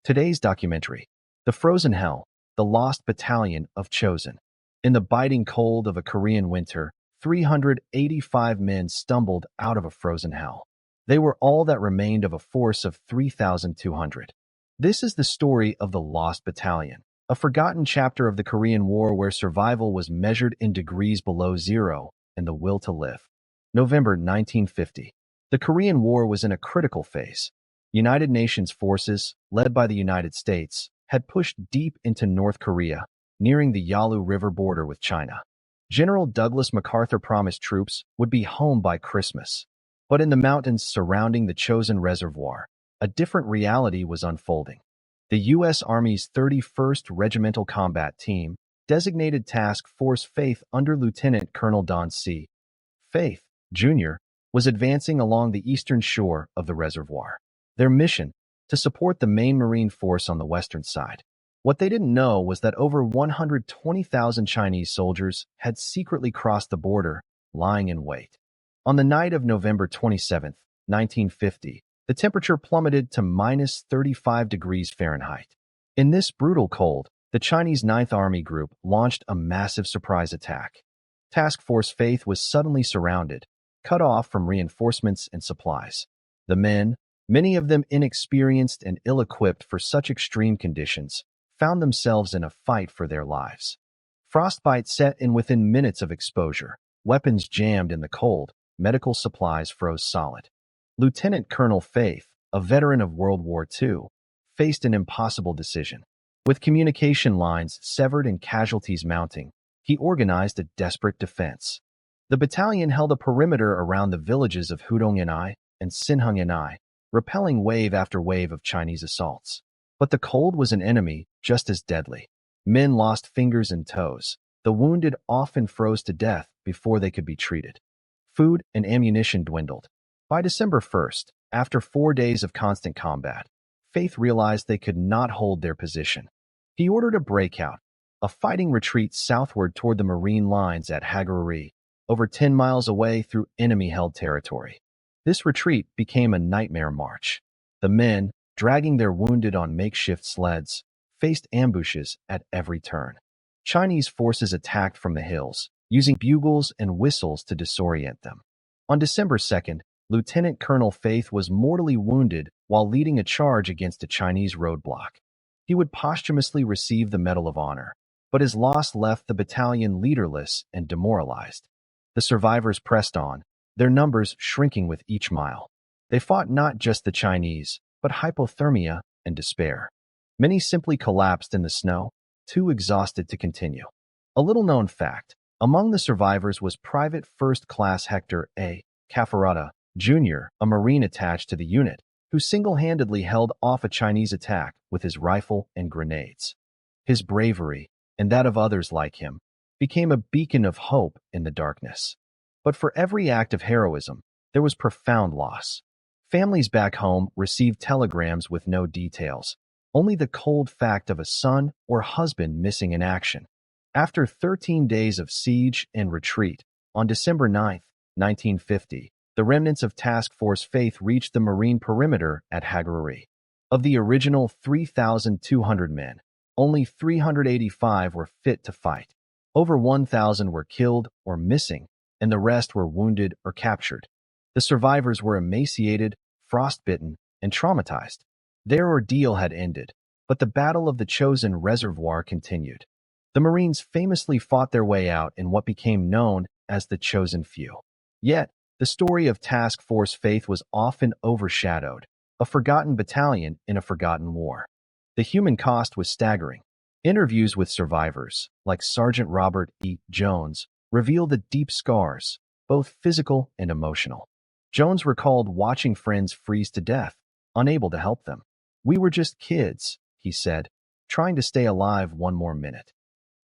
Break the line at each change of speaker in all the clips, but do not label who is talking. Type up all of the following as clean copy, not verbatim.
Today's documentary, The Frozen Hell, The Lost Battalion of Chosin. In the biting cold of a Korean winter, 385 men stumbled out of a frozen hell. They were all that remained of a force of 3,200. This is the story of the Lost Battalion, a forgotten chapter of the Korean War where survival was measured in degrees below zero and the will to live. November 1950. The Korean War was in a critical phase. United Nations forces, led by the United States, had pushed deep into North Korea, nearing the Yalu River border with China. General Douglas MacArthur promised troops would be home by Christmas. But in the mountains surrounding the Chosin Reservoir, a different reality was unfolding. The U.S. Army's 31st Regimental Combat Team, designated Task Force Faith under Lieutenant Colonel Don C. Faith, Jr., was advancing along the eastern shore of the reservoir. Their mission, to support the main Marine force on the western side. What they didn't know was that over 120,000 Chinese soldiers had secretly crossed the border, lying in wait. On the night of November 27, 1950, the temperature plummeted to minus 35 degrees Fahrenheit. In this brutal cold, the Chinese 9th Army Group launched a massive surprise attack. Task Force Faith was suddenly surrounded, cut off from reinforcements and supplies. The men, many of them inexperienced and ill-equipped for such extreme conditions, found themselves in a fight for their lives. Frostbite set in within minutes of exposure, weapons jammed in the cold, medical supplies froze solid. Lieutenant Colonel Faith, a veteran of World War II, faced an impossible decision. With communication lines severed and casualties mounting, he organized a desperate defense. The battalion held a perimeter around the villages of Hudong-ni and Sinhung-ni, repelling wave after wave of Chinese assaults. But the cold was an enemy just as deadly. Men lost fingers and toes. The wounded often froze to death before they could be treated. Food and ammunition dwindled. By December 1st, after 4 days of constant combat, Faith realized they could not hold their position. He ordered a breakout, a fighting retreat southward toward the Marine lines at Hagaru-ri, over 10 miles away through enemy-held territory. This retreat became a nightmare march. The men, dragging their wounded on makeshift sleds, faced ambushes at every turn. Chinese forces attacked from the hills, using bugles and whistles to disorient them. On December 2nd, Lieutenant Colonel Faith was mortally wounded while leading a charge against a Chinese roadblock. He would posthumously receive the Medal of Honor, but his loss left the battalion leaderless and demoralized. The survivors pressed on, their numbers shrinking with each mile. They fought not just the Chinese, but hypothermia and despair. Many simply collapsed in the snow, too exhausted to continue. A little-known fact, among the survivors was Private First Class Hector A. Caffarata, Jr., a Marine attached to the unit, who single-handedly held off a Chinese attack with his rifle and grenades. His bravery, and that of others like him, became a beacon of hope in the darkness. But for every act of heroism, there was profound loss. Families back home received telegrams with no details, only the cold fact of a son or husband missing in action. After 13 days of siege and retreat, on December 9, 1950, the remnants of Task Force Faith reached the Marine perimeter at Hagaru-ri. Of the original 3,200 men, only 385 were fit to fight. Over 1,000 were killed or missing, and the rest were wounded or captured. The survivors were emaciated, frostbitten, and traumatized. Their ordeal had ended, but the Battle of the Chosin Reservoir continued. The Marines famously fought their way out in what became known as the Chosin Few. Yet, the story of Task Force Faith was often overshadowed, a forgotten battalion in a forgotten war. The human cost was staggering. Interviews with survivors, like Sergeant Robert E. Jones, revealed the deep scars, both physical and emotional. Jones recalled watching friends freeze to death, unable to help them. "We were just kids," he said, "trying to stay alive one more minute."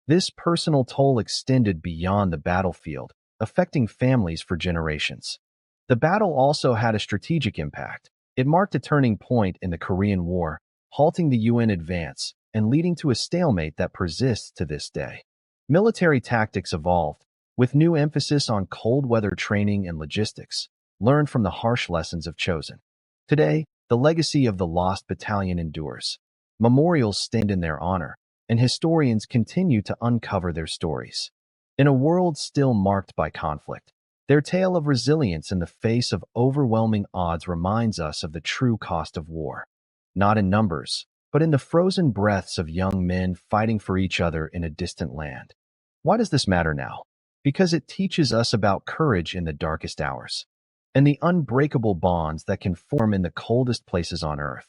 This personal toll extended beyond the battlefield, affecting families for generations. The battle also had a strategic impact. It marked a turning point in the Korean War, halting the UN advance and leading to a stalemate that persists to this day. Military tactics evolved, with new emphasis on cold weather training and logistics, learned from the harsh lessons of Chosin. Today, the legacy of the Lost Battalion endures. Memorials stand in their honor, and historians continue to uncover their stories. In a world still marked by conflict, their tale of resilience in the face of overwhelming odds reminds us of the true cost of war. Not in numbers, but in the frozen breaths of young men fighting for each other in a distant land. Why does this matter now? Because it teaches us about courage in the darkest hours and the unbreakable bonds that can form in the coldest places on Earth.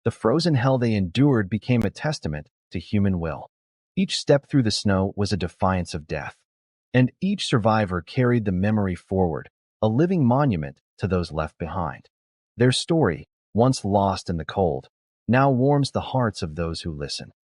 The frozen hell they endured became a testament to human will. Each step through the snow was a defiance of death, and each survivor carried the memory forward, a living monument to those left behind. Their story, once lost in the cold, now warms the hearts of those who listen.